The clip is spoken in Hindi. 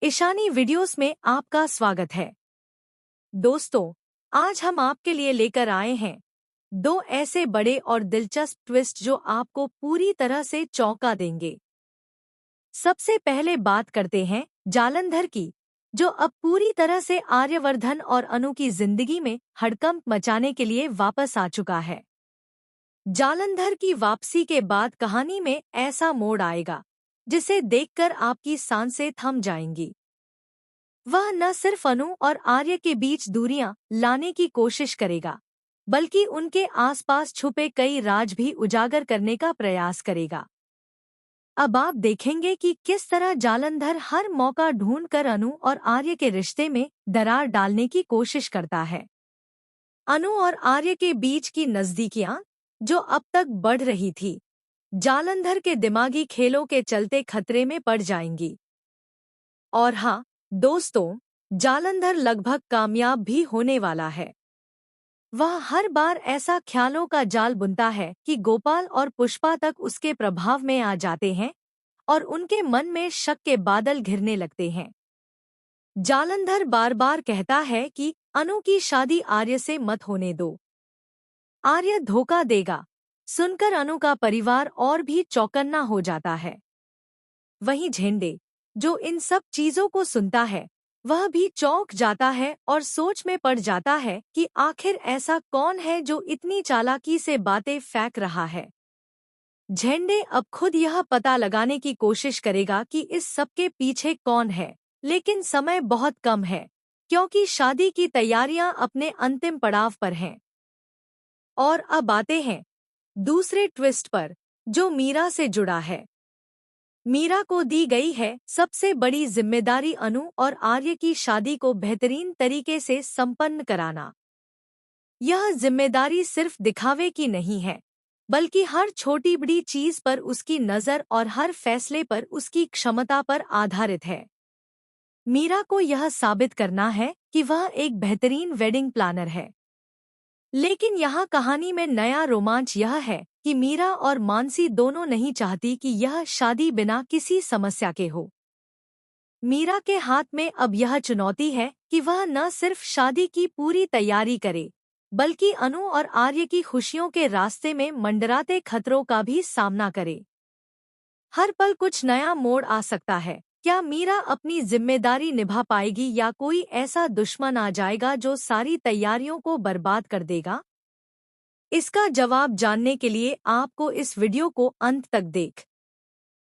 ईशानी वीडियोस में आपका स्वागत है। दोस्तों, आज हम आपके लिए लेकर आए हैं दो ऐसे बड़े और दिलचस्प ट्विस्ट जो आपको पूरी तरह से चौंका देंगे। सबसे पहले बात करते हैं जालंधर की, जो अब पूरी तरह से आर्यवर्धन और अनु की जिंदगी में हड़कंप मचाने के लिए वापस आ चुका है। जालंधर की वापसी के बाद कहानी में ऐसा मोड़ आएगा जिसे देखकर आपकी सांसें थम जाएंगी। वह न सिर्फ अनु और आर्य के बीच दूरियां लाने की कोशिश करेगा, बल्कि उनके आसपास छुपे कई राज भी उजागर करने का प्रयास करेगा। अब आप देखेंगे कि किस तरह जालंधर हर मौका ढूंढकर अनु और आर्य के रिश्ते में दरार डालने की कोशिश करता है। अनु और आर्य के बीच की नजदीकियां, जो अब तक बढ़ रही थी, जालंधर के दिमागी खेलों के चलते खतरे में पड़ जाएंगी। और हाँ दोस्तों, जालंधर लगभग कामयाब भी होने वाला है। वह हर बार ऐसा ख्यालों का जाल बुनता है कि गोपाल और पुष्पा तक उसके प्रभाव में आ जाते हैं और उनके मन में शक के बादल घिरने लगते हैं। जालंधर बार बार कहता है कि अनु की शादी आर्य से मत होने दो, आर्य धोखा देगा। सुनकर अनु का परिवार और भी चौकन्ना हो जाता है। वहीं झेंडे, जो इन सब चीजों को सुनता है, वह भी चौंक जाता है और सोच में पड़ जाता है कि आखिर ऐसा कौन है जो इतनी चालाकी से बातें फेंक रहा है। झेंडे अब खुद यह पता लगाने की कोशिश करेगा कि इस सब के पीछे कौन है, लेकिन समय बहुत कम है क्योंकि शादी की तैयारियां अपने अंतिम पड़ाव पर हैं। और अब आते हैं दूसरे ट्विस्ट पर, जो मीरा से जुड़ा है। मीरा को दी गई है सबसे बड़ी जिम्मेदारी अनु और आर्य की शादी को बेहतरीन तरीके से संपन्न कराना। यह जिम्मेदारी सिर्फ दिखावे की नहीं है, बल्कि हर छोटी बड़ी चीज पर उसकी नजर और हर फैसले पर उसकी क्षमता पर आधारित है। मीरा को यह साबित करना है कि वह एक बेहतरीन वेडिंग प्लानर है। लेकिन यहाँ कहानी में नया रोमांच यह है कि मीरा और मानसी दोनों नहीं चाहती कि यह शादी बिना किसी समस्या के हो। मीरा के हाथ में अब यह चुनौती है कि वह न सिर्फ शादी की पूरी तैयारी करे, बल्कि अनु और आर्य की खुशियों के रास्ते में मंडराते खतरों का भी सामना करे। हर पल कुछ नया मोड़ आ सकता है। क्या मीरा अपनी जिम्मेदारी निभा पाएगी या कोई ऐसा दुश्मन आ जाएगा जो सारी तैयारियों को बर्बाद कर देगा? इसका जवाब जानने के लिए आपको इस वीडियो को अंत तक